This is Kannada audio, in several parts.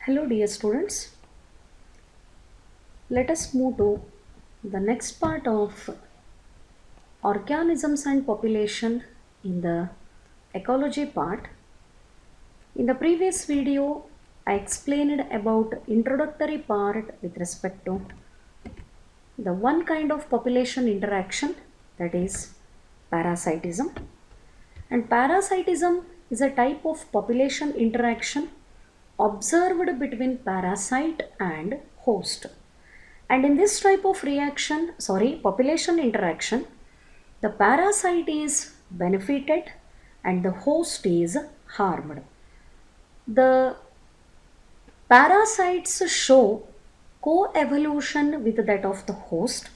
Hello dear students, let us move to the next part of organisms and population in the ecology part. In the previous video, I explained about introductory part with respect to the one kind of population interaction, that is parasitism. And parasitism is a type of population interaction observed between parasite and host. And in this type of population interaction, the parasite is benefited and the host is harmed. The parasites show co-evolution with that of the host.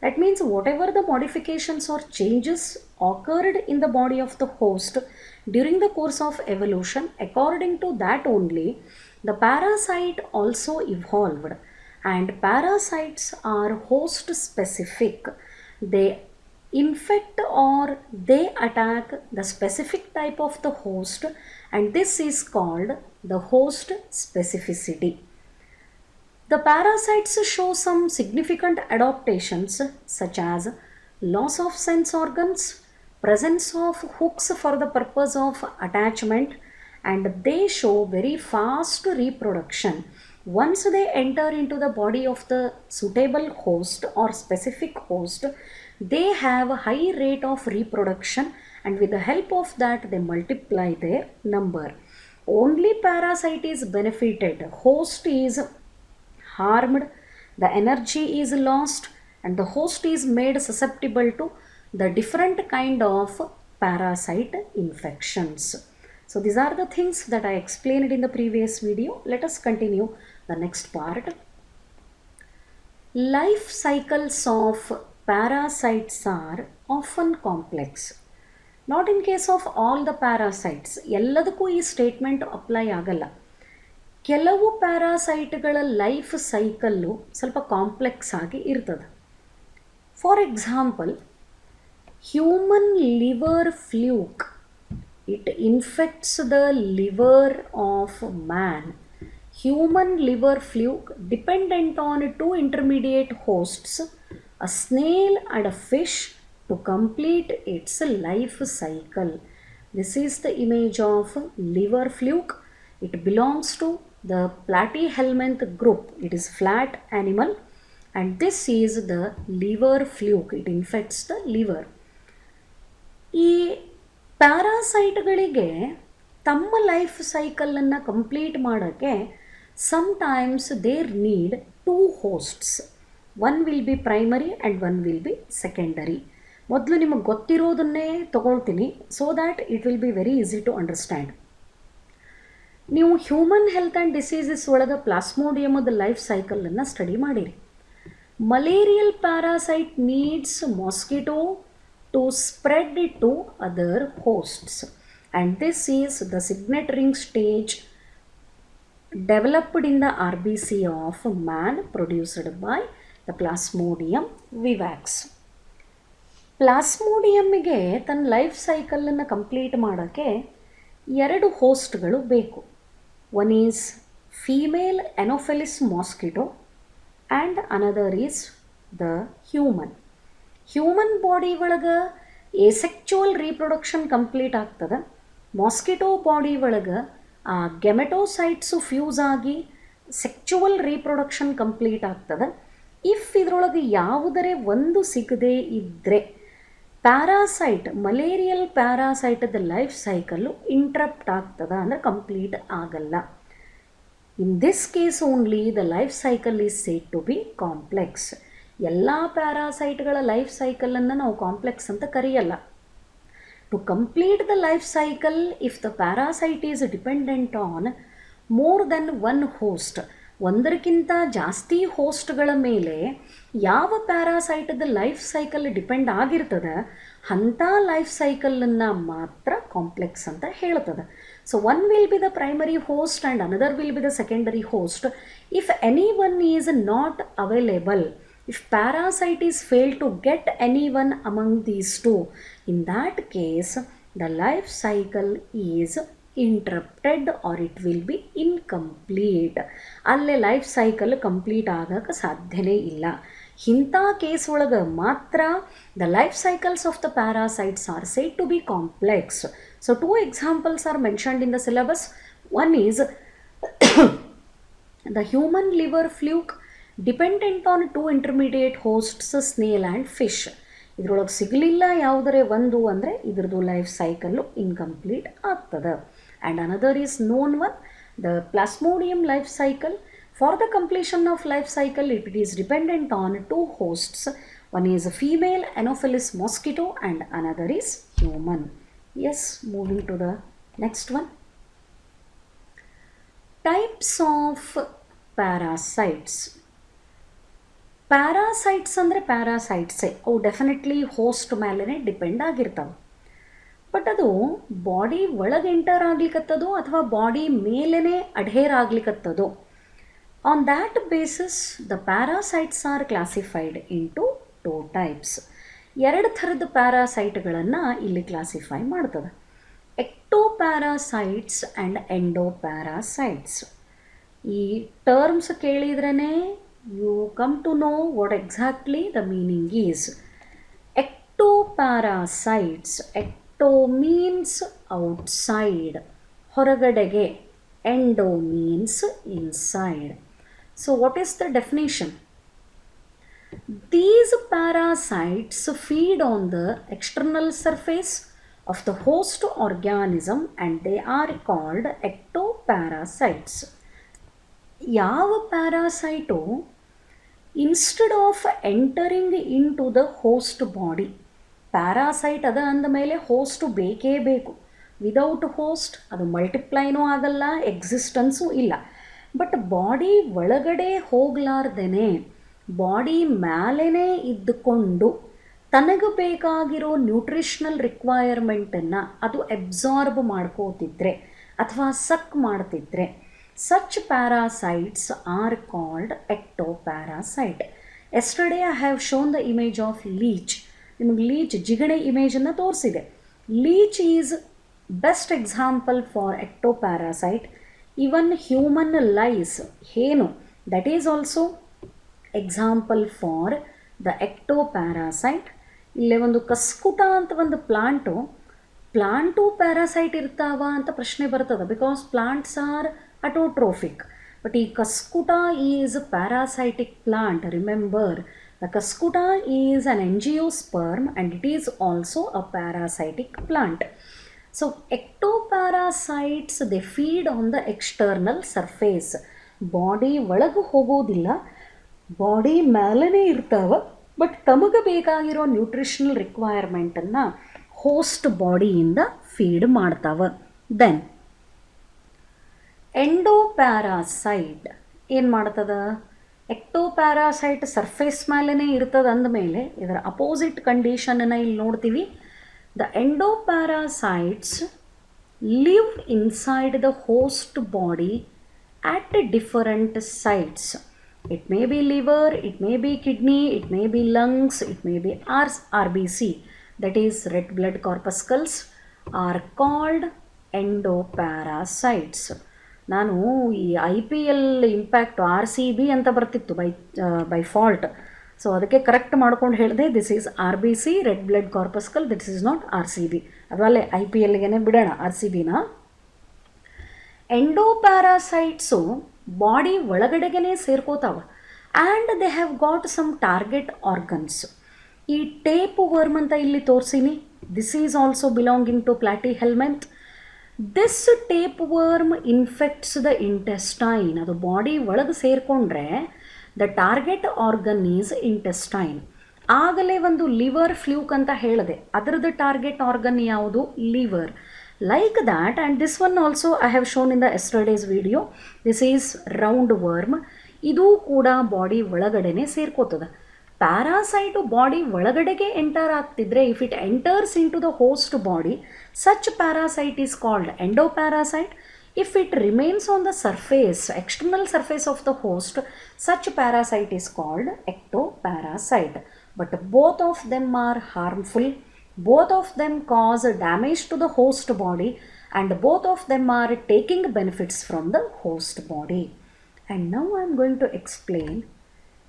That means whatever the modifications or changes occurred in the body of the host during the course of evolution, according to that only, the parasite also evolved. And parasites are host specific. They infect or they attack the specific type of the host, and this is called the host specificity. The parasites show some significant adaptations such as loss of sense organs, presence of hooks for the purpose of attachment, and they show very fast reproduction. Once they enter into the body of the suitable host or specific host, they have a high rate of reproduction, and with the help of that they multiply their number. Only parasite is benefited, host is harmed, the energy is lost, and the host is made susceptible to the different kind of parasite infections. So these are the things that I explained in the previous video. Let us continue the next part. Life cycles of parasites are often complex. Not in case of all the parasites. ಎಲ್ಲದಕ್ಕೂ ಈ ಸ್ಟೇಟ್ಮೆಂಟ್ ಅಪ್ಲೈ ಆಗಲ್ಲ. ಕೆಲವು ಪ್ಯಾರಾಸೈಟ್ಗಳ ಲೈಫ್ ಸೈಕಲ್ಲು ಸ್ವಲ್ಪ ಕಾಂಪ್ಲೆಕ್ಸ್ ಆಗಿ ಇರ್ತದೆ. For example, human liver fluke. It infects the liver of man. Human liver fluke dependent on two intermediate hosts, a snail and a fish, to complete its life cycle. This is the image of liver fluke. It belongs to the platyhelminth group. It is flat animal, and this is the liver fluke. It infects the liver. ಈ ಪ್ಯಾರಾಸೈಟ್ಗಳಿಗೆ ತಮ್ಮ ಲೈಫ್ ಸೈಕಲನ್ನು ಕಂಪ್ಲೀಟ್ ಮಾಡೋಕ್ಕೆ sometimes there need two hosts. One will be primary and one will be secondary. ಮೊದಲು ನಿಮಗೆ ಗೊತ್ತಿರೋದನ್ನೇ ತೊಗೊಳ್ತೀನಿ so that it will be very easy to understand. ನೀವು ಹ್ಯೂಮನ್ ಹೆಲ್ತ್ ಆ್ಯಂಡ್ ಡಿಸೀಸಸ್ ಒಳಗೆ ಪ್ಲಾಸ್ಮೋಡಿಯಮದ ಲೈಫ್ ಸೈಕಲನ್ನು ಸ್ಟಡಿ ಮಾಡಿರಿ. Malarial parasite needs mosquito to spread it to other hosts, and this is the signet ring stage developed in the RBC of man produced by the Plasmodium vivax. ಪ್ಲಾಸ್ಮೋಡಿಯಮ್ಗೆ ತನ್ನ ಲೈಫ್ ಸೈಕಲನ್ನು ಕಂಪ್ಲೀಟ್ ಮಾಡೋಕ್ಕೆ ಎರಡು ಹೋಸ್ಟ್ಗಳು ಬೇಕು. One is female anopheles mosquito and another is the human. Human body ಒಳಗೆ ಎಸೆಕ್ಚುವಲ್ ರೀಪ್ರೊಡಕ್ಷನ್ ಕಂಪ್ಲೀಟ್ ಆಗ್ತದೆ. ಮಾಸ್ಕಿಟೋ ಬಾಡಿ ಒಳಗೆ ಆ ಗೆಮೆಟೋಸೈಟ್ಸು ಫ್ಯೂಸ್ ಆಗಿ ಸೆಕ್ಚುವಲ್ ರೀಪ್ರೊಡಕ್ಷನ್ ಕಂಪ್ಲೀಟ್ ಆಗ್ತದೆ. ಇಫ್ ಇದರೊಳಗೆ ಯಾವುದರೇ ಒಂದು ಸಿಗದೇ ಇದ್ದರೆ ಪ್ಯಾರಾಸೈಟ್, ಮಲೇರಿಯಲ್ ಪ್ಯಾರಾಸೈಟದ ಲೈಫ್ ಸೈಕಲ್ಲು ಇಂಟ್ರಪ್ಟ್ ಆಗ್ತದೆ, ಅಂದರೆ ಕಂಪ್ಲೀಟ್ ಆಗಲ್ಲ. In this case only the life cycle is said to be complex. ಎಲ್ಲ ಪ್ಯಾರಾಸೈಟ್ಗಳ ಲೈಫ್ ಸೈಕಲನ್ನು ನಾವು ಕಾಂಪ್ಲೆಕ್ಸ್ ಅಂತ ಕರೆಯಲ್ಲ. To complete the life cycle, if the parasite is dependent on more than one host, ಒಂದರಕ್ಕಿಂತ ಜಾಸ್ತಿ ಹೋಸ್ಟ್ಗಳ ಮೇಲೆ ಯಾವ ಪ್ಯಾರಾಸೈಟದ ಲೈಫ್ ಸೈಕಲ್ ಡಿಪೆಂಡ್ ಆಗಿರ್ತದೆ ಅಂಥ ಲೈಫ್ ಸೈಕಲನ್ನು ಮಾತ್ರ ಕಾಂಪ್ಲೆಕ್ಸ್ ಅಂತ ಹೇಳ್ತದೆ. So one will B the primary host and another will be the secondary host. If any one is not available, if parasite is failed to get anyone among these two, in that case the life cycle is interrupted or it will be incomplete. ಅಲ್ಲೇ ಲೈಫ್ ಸೈಕಲ್ ಕಂಪ್ಲೀಟ್ ಆಗಕ್ಕೆ ಸಾಧ್ಯನೇ ಇಲ್ಲ. ಇಂಥ ಕೇಸ್ ಒಳಗೆ ಮಾತ್ರ the life cycles of the parasites are said to be complex. So 2 examples are mentioned in the syllabus. One is the human liver fluke dependent on 2 intermediate hosts, snail and fish. ಇದರೊಳಗೆ ಸಿಗಲಿಲ್ಲ ಯಾವುದರೆ ಒಂದು ಅಂದರೆ ಇದ್ರದ್ದು ಲೈಫ್ ಸೈಕಲ್ಲು ಇನ್ಕಂಪ್ಲೀಟ್ ಆಗ್ತದೆ. And another is known one, the plasmodium life cycle. For the completion of life cycle, it is dependent on 2 hosts. One is a female Anopheles mosquito and another is human. Yes, moving to the next one. Types of parasites. Parasites ಅಂದರೆ ಪ್ಯಾರಾಸೈಟ್ಸೇ, ಅವು ಡೆಫಿನೆಟ್ಲಿ ಹೋಸ್ಟ್ ಮೇಲೇ ಡಿಪೆಂಡ್ ಆಗಿರ್ತಾವೆ. ಬಟ್ ಅದು ಬಾಡಿ ಒಳಗೆ ಎಂಟರ್ ಆಗ್ಲಿಕ್ಕತ್ತದೋ ಅಥವಾ ಬಾಡಿ ಮೇಲೇ ಅಡ್ಹೇರ್ ಆಗ್ಲಿಕ್ಕತ್ತದೋ, on that basis the parasites are classified into 2 types. 2 ಥರದ ಪ್ಯಾರಾಸೈಟ್ಗಳನ್ನು ಇಲ್ಲಿ ಕ್ಲಾಸಿಫೈ ಮಾಡ್ತದೆ, ಎಕ್ಟೋಪ್ಯಾರಾಸೈಟ್ಸ್ ಆ್ಯಂಡ್ ಎಂಡೋಪ್ಯಾರಾಸೈಟ್ಸ್. ಈ ಟರ್ಮ್ಸ್ ಕೇಳಿದ್ರೇ you come to know what exactly the meaning is. Ectoparasites, ecto means outside, ಹೊರಗಡೆಗೆ, endo means inside. So what is the definition? These parasites feed on the external surface of the host organism and they are called ectoparasites. ಯಾವ parasite instead of entering into the host body, parasite ಅದ ಅಂದಮೇಲೆ ಹೋಸ್ಟು ಬೇಕೇ ಬೇಕು. ವಿದೌಟ್ ಹೋಸ್ಟ್ ಅದು ಮಲ್ಟಿಪ್ಲೈನೂ ಆಗಲ್ಲ, ಎಕ್ಸಿಸ್ಟೆನ್ಸು ಇಲ್ಲ. ಬಟ್ ಬಾಡಿ ಒಳಗಡೆ ಹೋಗ್ಲಾರ್ದೇ ಬಾಡಿ ಮೇಲೇ ಇದ್ದುಕೊಂಡು ತನಗೆ ಬೇಕಾಗಿರೋ ನ್ಯೂಟ್ರಿಷನಲ್ ರಿಕ್ವೈರ್ಮೆಂಟನ್ನು ಅದು ಅಬ್ಸಾರ್ಬ್ ಮಾಡ್ಕೋತಿದ್ರೆ ಅಥವಾ ಸಕ್ ಮಾಡ್ತಿದ್ರೆ, such parasites are called ectoparasite. Yesterday I have shown the image of leech. ನಿಮಗೆ ಲೀಚ್ ಜಿಗಣೆ ಇಮೇಜನ್ನು ತೋರಿಸಿದೆ. Leech is best example for ectoparasite. Even human lice, henu, that is also example for the ectoparasite. ಇಲ್ಲೇ ಒಂದು ಕಸ್ಕುಟ ಅಂತ ಒಂದು ಪ್ಲಾಂಟು ಪ್ಯಾರಾಸೈಟ್ ಇರ್ತಾವ ಅಂತ ಪ್ರಶ್ನೆ ಬರ್ತದೆ, ಬಿಕಾಸ್ ಪ್ಲಾಂಟ್ಸ್ ಆರ್ ಅಟೋಟ್ರೋಫಿಕ್. ಬಟ್ ಈ ಕಸ್ಕುಟ is parasitic plant. Remember, the ಕಸ್ಕುಟ is an ಎಂಜಿಯೋಸ್ಪರ್ಮ್ and it is also a parasitic plant. So ectoparasites, they feed on the external surface. Body ಒಳಗೆ ಹೋಗೋದಿಲ್ಲ, ಬಾಡಿ ಮೇಲೇ ಇರ್ತಾವ, ಬಟ್ ತಮಗೆ ಬೇಕಾಗಿರೋ ನ್ಯೂಟ್ರಿಷನಲ್ ರಿಕ್ವೈರ್ಮೆಂಟನ್ನು ಹೋಸ್ಟ್ ಬಾಡಿಯಿಂದ ಫೀಡ್ ಮಾಡ್ತಾವೆ. ದೆನ್ ಎಂಡೋಪ್ಯಾರಾಸೈಟ್ ಏನು ಮಾಡ್ತದೆ? ಎಕ್ಟೋಪ್ಯಾರಾಸೈಟ್ ಸರ್ಫೇಸ್ ಮೇಲೇ ಇರ್ತದೆ ಅಂದಮೇಲೆ ಇದರ ಅಪೋಸಿಟ್ ಕಂಡೀಷನನ್ನು ಇಲ್ಲಿ ನೋಡ್ತೀವಿ. The endoparasites live inside the host body at different sites. It may be liver, it may be kidney, it may be lungs, it may be RBC, that is red blood corpuscles, are called endoparasites. ನಾನು ಈ IPL ಇಂಪ್ಯಾಕ್ಟ್ RCB ಅಂತ ಬರ್ತಿತ್ತು ಬೈ ಫಾಲ್ಟ್. ಸೊ ಅದಕ್ಕೆ ಕರೆಕ್ಟ್ ಮಾಡ್ಕೊಂಡು ಹೇಳಿದೆ, this is RBC, red blood corpuscle, this is not RCB. ಅದರಲ್ಲೇ IPLಗೆ ಬಿಡೋಣ RCBನ. ಎಂಡೋಪ್ಯಾರಾಸೈಟ್ಸು ಬಾಡಿ ಒಳಗಡೆಗೆ ಸೇರ್ಕೋತಾವೆ and they have got some target organs. ಈ ಟೇಪ್ ವರ್ಮ್ ಅಂತ ಇಲ್ಲಿ ತೋರಿಸಿನಿ, this is also belonging to platyhelminth. This tapeworm infects the intestine. ಅದು ಬಾಡಿ ಒಳಗೆ ಸೇರಿಕೊಂಡ್ರೆ the target organ is intestine. ಆಗಲೇ ಒಂದು ಲಿವರ್ ಫ್ಲೂಕ್ ಅಂತ ಹೇಳಿದೆ, ಅದರದ್ದು ಟಾರ್ಗೆಟ್ ಆರ್ಗನ್ ಯಾವುದು? Liver. Like that, and this one also I have shown in the yesterday's video. This is roundworm. ಇದು ಕೂಡ ಬಾಡಿ ಒಳಗಡೆನೆ ಸೇರ್ಕೋತದೆ. ಪ್ಯಾರಾಸೈಟು ಬಾಡಿ ಒಳಗಡೆಗೆ ಎಂಟರ್ ಆಗ್ತಿದ್ರೆ, if it enters into the host body, such parasite is called endoparasite. If it remains on the surface, external surface of the host, such parasite is called ectoparasite. But both of them are harmful. Both of them cause damage to the host body and both of them are taking benefits from the host body. And now I am going to explain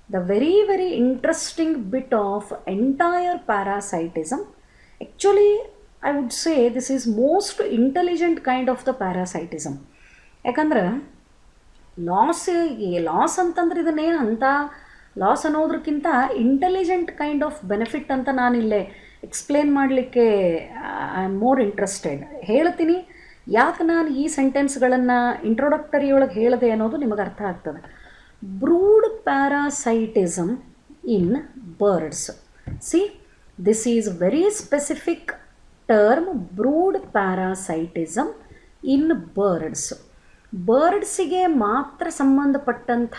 the very interesting bit of entire parasitism. Actually, I would say this is most intelligent kind of the parasitism. ಯಾಕಂದ್ರೆ ಲಾಸ್ ಅಂತಂದ್ರೆ ಇದನ್ನೇನು ಅಂತ ಲಾಸ್ ಅನ್ನೋದಕ್ಕಿಂತ ಇಂಟೆಲಿಜೆಂಟ್ ಕೈಂಡ್ ಆಫ್ ಬೆನಿಫಿಟ್ ಅಂತ ನಾನಿಲ್ಲೇ ಎಕ್ಸ್ಪ್ಲೇನ್ ಮಾಡಲಿಕ್ಕೆ ಐ ಆಮ್ ಮೋರ್ ಇಂಟ್ರೆಸ್ಟೆಡ್. ಹೇಳ್ತೀನಿ ಯಾಕೆ ನಾನು ಈ ಸೆಂಟೆನ್ಸ್ಗಳನ್ನು ಇಂಟ್ರೊಡಕ್ಟರಿ ಒಳಗೆ ಹೇಳಿದೆ ಅನ್ನೋದು ನಿಮಗೆ ಅರ್ಥ ಆಗ್ತದೆ. Brood parasitism in birds. See, this is very specific term, brood parasitism in birds. ಬರ್ಡ್ಸಿಗೆ ಮಾತ್ರ ಸಂಬಂಧಪಟ್ಟಂಥ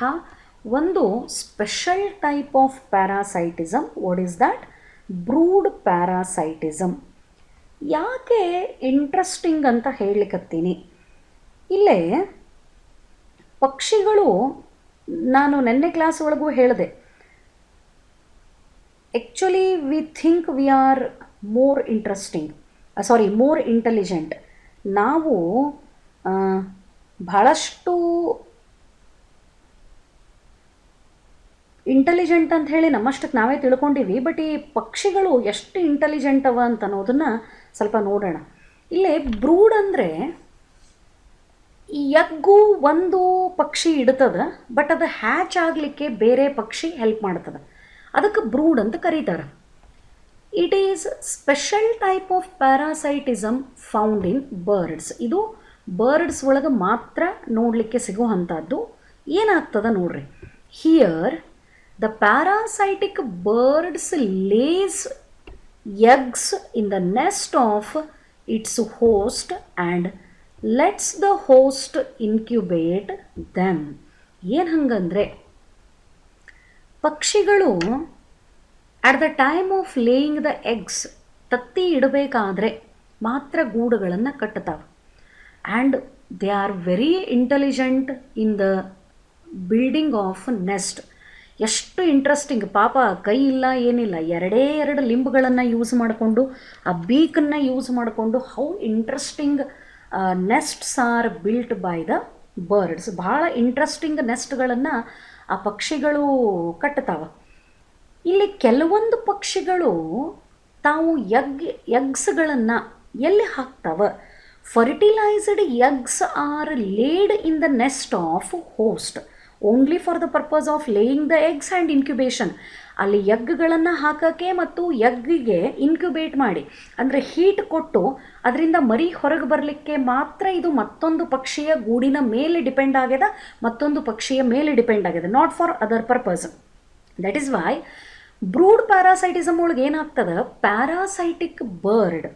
ಒಂದು special type of parasitism. What is that? Brood parasitism. ಯಾಕೆ ಇಂಟ್ರೆಸ್ಟಿಂಗ್ ಅಂತ ಹೇಳಲಿಕ್ಕತ್ತೀನಿ, ಇಲ್ಲೇ ಪಕ್ಷಿಗಳು, ನಾನು ನೆನ್ನೆ ಕ್ಲಾಸ್ ಒಳಗೂ ಹೇಳಿದೆ, actually we think we are more intelligent. ನಾವು ಬಹಳಷ್ಟು ಇಂಟೆಲಿಜೆಂಟ್ ಅಂತ ಹೇಳಿ ನಮ್ಮಷ್ಟಕ್ಕೆ ನಾವೇ ತಿಳ್ಕೊಂಡಿವಿ. ಬಟ್ ಈ ಪಕ್ಷಿಗಳು ಎಷ್ಟು ಇಂಟೆಲಿಜೆಂಟ್ ಅವ ಅಂತ ಅನ್ನೋದನ್ನು ಸ್ವಲ್ಪ ನೋಡೋಣ. ಇಲ್ಲೇ ಬ್ರೂಡ್ ಅಂದರೆ ಈ ಎಗ್ಗು ಒಂದು ಪಕ್ಷಿ ಇಡ್ತದೆ, ಬಟ್ ಅದು ಹ್ಯಾಚ್ ಆಗಲಿಕ್ಕೆ ಬೇರೆ ಪಕ್ಷಿ ಹೆಲ್ಪ್ ಮಾಡ್ತದೆ. ಅದಕ್ಕೆ ಬ್ರೂಡ್ ಅಂತ ಕರೀತಾರೆ. It is special type of parasitism found in birds. ಇದು ಬರ್ಡ್ಸ್ ಒಳಗೆ ಮಾತ್ರ ನೋಡಲಿಕ್ಕೆ ಸಿಗುವಂಥದ್ದು. ಏನಾಗ್ತದೆ ನೋಡ್ರಿ, here the parasitic birds lays eggs in the nest of its host and lets the host incubate them. ಏನು ಹಂಗಂದರೆ, ಪಕ್ಷಿಗಳು at the time of laying the eggs, ತತ್ತಿ ಇಡಬೇಕಾದ್ರೆ ಮಾತ್ರ ಗೂಡುಗಳನ್ನು ಕಟ್ಟುತ್ತಾವೆ. And they are very intelligent in the building of nest. ಎಷ್ಟು ಇಂಟ್ರೆಸ್ಟಿಂಗ್, ಪಾಪ ಕೈ ಇಲ್ಲ ಏನಿಲ್ಲ, ಎರಡು ಲಿಂಬ್ಗಳನ್ನು ಯೂಸ್ ಮಾಡಿಕೊಂಡು, ಆ ಬೀಕನ್ನು ಯೂಸ್ ಮಾಡಿಕೊಂಡು, how interesting nests are built by the birds. ಭಾಳ ಇಂಟ್ರೆಸ್ಟಿಂಗ್ ನೆಸ್ಟ್ಗಳನ್ನು ಆ ಪಕ್ಷಿಗಳು ಕಟ್ತಾವೆ. ಇಲ್ಲಿ ಕೆಲವೊಂದು ಪಕ್ಷಿಗಳು ತಾವು ಎಗ್ಸ್ಗಳನ್ನು ಎಲ್ಲಿ ಹಾಕ್ತಾವೆ? Fertilised eggs are laid in the nest of host only for the purpose of laying the eggs and incubation. ಅಲ್ಲಿ ಎಗ್ಗಳನ್ನು ಹಾಕೋಕ್ಕೆ ಮತ್ತು ಎಗ್ಗಿಗೆ ಇನ್ಕ್ಯುಬೇಟ್ ಮಾಡಿ, ಅಂದರೆ ಹೀಟ್ ಕೊಟ್ಟು ಅದರಿಂದ ಮರಿ ಹೊರಗೆ ಬರಲಿಕ್ಕೆ ಮಾತ್ರ ಇದು ಮತ್ತೊಂದು ಪಕ್ಷಿಯ ಗೂಡಿನ ಮೇಲೆ ಡಿಪೆಂಡ್ ಆಗ್ಯದ, ಮತ್ತೊಂದು ಪಕ್ಷಿಯ ಮೇಲೆ ಡಿಪೆಂಡ್ ಆಗ್ಯದ, not for other purpose. That is why brood parasitism ಒಳಗೆ ಏನಾಗ್ತದೆ, parasitic bird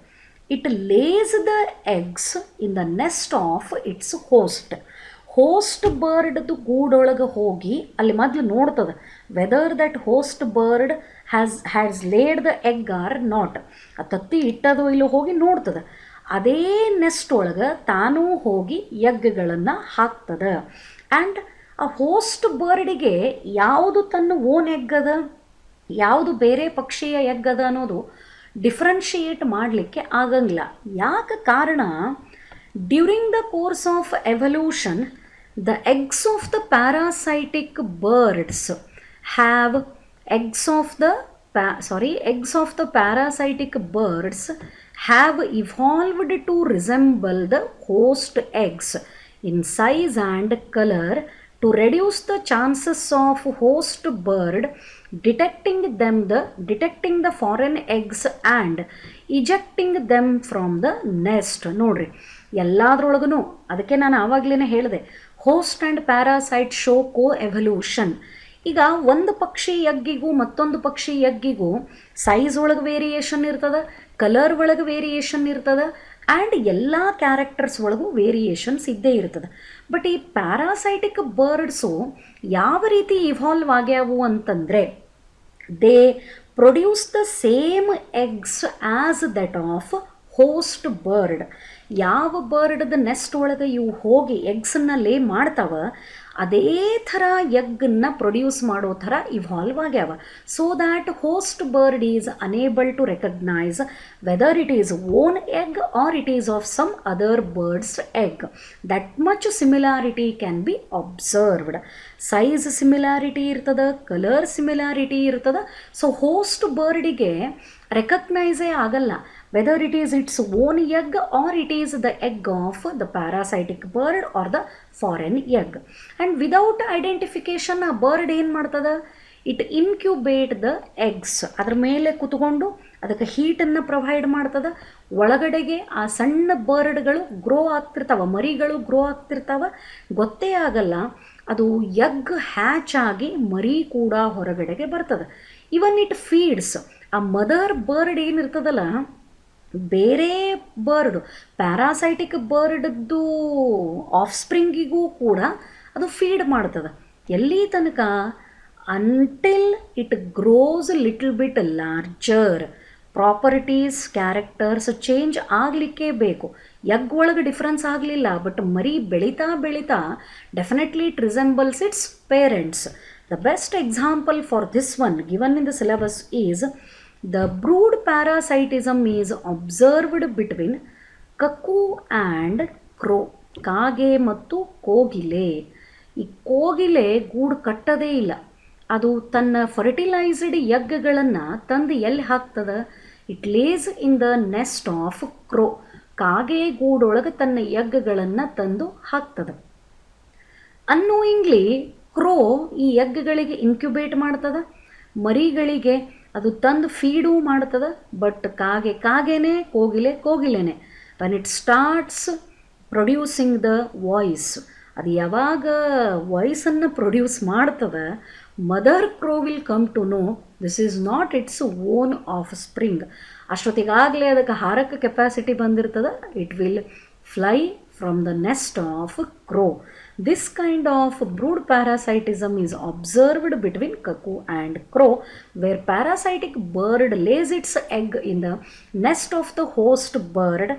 it lays the eggs in the nest of its host ಬರ್ಡ್ದು ಗೂಡೊಳಗೆ ಹೋಗಿ ಅಲ್ಲಿ ಮೊದಲು ನೋಡ್ತದೆ whether that host bird has laid the egg or not. ಆ ತತ್ತಿ ಇಟ್ಟದೋ ಇಲ್ಲೋ ಹೋಗಿ ನೋಡ್ತದೆ. ಅದೇ ನೆಸ್ಟ್ ಒಳಗೆ ತಾನೂ ಹೋಗಿ ಎಗ್ಗಳನ್ನು ಹಾಕ್ತದೆ. ಆ್ಯಂಡ್ ಆ ಹೋಸ್ಟ್ ಬರ್ಡಿಗೆ ಯಾವುದು ತನ್ನ ಓನ್ ಎಗ್ ಅದ, ಯಾವುದು ಬೇರೆ ಪಕ್ಷಿಯ ಎಗ್ ಅದ ಅನ್ನೋದು ಡಿಫ್ರೆನ್ಷಿಯೇಟ್ ಮಾಡಲಿಕ್ಕೆ ಆಗಂಗಿಲ್ಲ. ಯಾಕೆ ಕಾರಣ, during the course of evolution the eggs of the parasitic birds have eggs of the parasitic birds have evolved to resemble the host eggs in size and color to reduce the chances of host bird detecting the foreign eggs and ejecting them from the nest. ನೋಡ್ರಿ, ಎಲ್ಲಾದ್ರೊಳಗೂ ಅದಕ್ಕೆ ನಾನು ಆವಾಗಲೇ ಹೇಳಿದೆ, host and parasite show coevolution. ಈಗ ಒಂದು ಪಕ್ಷಿ ಎಗ್ಗಿಗೂ ಮತ್ತೊಂದು ಪಕ್ಷಿ ಎಗ್ಗಿಗೂ ಸೈಜ್ ಒಳಗೆ ವೇರಿಯೇಷನ್ ಇರ್ತದೆ, ಕಲರ್ ಒಳಗೆ ವೇರಿಯೇಷನ್ ಇರ್ತದೆ, ಆ್ಯಂಡ್ ಎಲ್ಲ ಕ್ಯಾರೆಕ್ಟರ್ಸ್ ಒಳಗೂ ವೇರಿಯೇಷನ್ಸ್ ಇದ್ದೇ ಇರ್ತದೆ. ಬಟ್ ಈ ಪ್ಯಾರಾಸೈಟಿಕ್ ಬರ್ಡ್ಸು ಯಾವ ರೀತಿ ಇವಾಲ್ವ್ ಆಗ್ಯಾವು ಅಂತಂದರೆ, they produce the same eggs as that of host bird. ಯಾವ ಬರ್ಡ್ದ ನೆಸ್ಟ್ ಒಳಗೆ ಇವು ಹೋಗಿ ಎಗ್ಸನ್ನು ಲೇ ಮಾಡ್ತಾವ, ಅದೇ ಥರ ಎಗ್ಗನ್ನು ಪ್ರೊಡ್ಯೂಸ್ ಮಾಡೋ ಥರ ಇವಾಲ್ವ್ ಆಗ್ಯಾವ. So that host bird is unable to recognise whether it is own egg or it is of some other bird's egg. That much similarity can be observed. Size similarity ಇರ್ತದೆ, ಕಲರ್ ಸಿಮಿಲಾರಿಟಿ ಇರ್ತದೆ. ಸೊ ಹೋಸ್ಟ್ ಬರ್ಡಿಗೆ ರೆಕಗ್ನೈಸೇ ಆಗಲ್ಲ whether it is its own egg or it is the egg of the parasitic bird or the foreign egg. And without identification ಆ ಬರ್ಡ್ ಏನು ಮಾಡ್ತದೆ, ಇಟ್ ಇನ್ಕ್ಯುಬೇಟ್ ದ ಎಗ್ಸ್. ಅದ್ರ ಮೇಲೆ ಕುತ್ಕೊಂಡು ಅದಕ್ಕೆ ಹೀಟನ್ನು ಪ್ರೊವೈಡ್ ಮಾಡ್ತದೆ. ಒಳಗಡೆಗೆ ಆ ಸಣ್ಣ ಬರ್ಡ್ಗಳು ಗ್ರೋ ಆಗ್ತಿರ್ತಾವೆ, ಮರಿಗಳು ಗ್ರೋ ಆಗ್ತಿರ್ತಾವೆ, ಗೊತ್ತೇ ಆಗಲ್ಲ. ಅದು ಎಗ್ ಹ್ಯಾಚ್ ಆಗಿ ಮರಿ ಕೂಡ ಹೊರಗಡೆಗೆ ಬರ್ತದೆ. ಇವನ್ ಇಟ್ ಫೀಡ್ಸ್. ಆ ಮದರ್ ಬರ್ಡ್ ಏನಿರ್ತದಲ್ಲ, ಬೇರೆ ಬರ್ಡ್ ಪ್ಯಾರಾಸೈಟಿಕ್ ಬರ್ಡ್ದು ಆಫ್ಸ್ಪ್ರಿಂಗಿಗೂ ಕೂಡ ಅದು ಫೀಡ್ ಮಾಡ್ತದೆ. ಎಲ್ಲಿ ತನಕ? Until it grows little bit larger. Properties, characters change ಆಗಲಿಕ್ಕೇ ಬೇಕು. ಎಗ್ ಒಳಗೆ ಡಿಫ್ರೆನ್ಸ್ ಆಗಲಿಲ್ಲ, ಬಟ್ ಮರಿ ಬೆಳೀತಾ ಬೆಳೀತಾ definitely it resembles its parents. The best example for this one given in the syllabus is the brood parasitism is observed between cuckoo and crow. ಕಾಗೆ ಮತ್ತು ಕೋಗಿಲೆ. ಈ ಕೋಗಿಲೆ ಗೂಡು ಕಟ್ಟದೇ ಇಲ್ಲ. ಅದು ತನ್ನ ಫರ್ಟಿಲೈಸ್ಡ್ ಎಗ್ಗಳನ್ನು ತಂದು ಎಲ್ಲಿ ಹಾಕ್ತದೆ? It lays in the nest of crow. ಕಾಗೆ ಗೂಡೊಳಗೆ ತನ್ನ ಎಗ್ಗಳನ್ನು ತಂದು ಹಾಕ್ತದೆ. ಅನ್ನೋಯಿಂಗ್ಲಿ ಕ್ರೋ ಈ ಎಗ್ಗಳಿಗೆ ಇನ್ಕ್ಯುಬೇಟ್ ಮಾಡ್ತದೆ, ಮರಿಗಳಿಗೆ ಅದು ತಂದು ಫೀಡೂ ಮಾಡ್ತದೆ. ಬಟ್ ಕಾಗೆನೇ, ಕೋಗಿಲೆನೇ. When it starts producing the voice, ಅದು ಯಾವಾಗ ವಾಯ್ಸನ್ನು ಪ್ರೊಡ್ಯೂಸ್ ಮಾಡ್ತದೆ, mother crow will come to know this is not its own offspring. ಅಷ್ಟೊತ್ತಿಗಾಗಲೇ ಅದಕ್ಕೆ ಹಾರಕ್ಕೆ ಕೆಪಾಸಿಟಿ ಬಂದಿರ್ತದೆ. It will fly from the nest of crow. This kind of brood parasitism is observed between cuckoo and crow, where parasitic bird lays its egg in the nest of the host bird,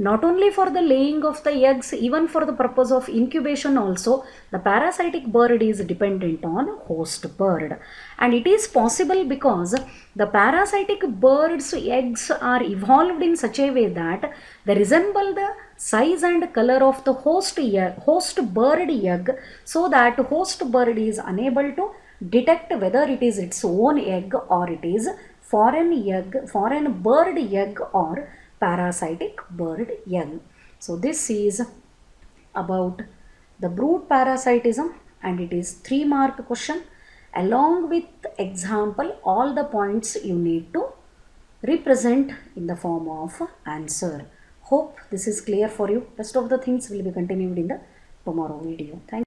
not only for the laying of the eggs, even for the purpose of incubation also. The parasitic bird is dependent on host bird, and it is possible because the parasitic bird's eggs are evolved in such a way that they resemble the size and color of the host bird egg, so that host bird is unable to detect whether it is its own egg or it is foreign bird egg or parasitic bird egg. So this is about the brood parasitism, and it is 3-mark question. Along with example, all the points you need to represent in the form of answer. Hope this is clear for you. Rest of the things will be continued in the tomorrow video. Thank you.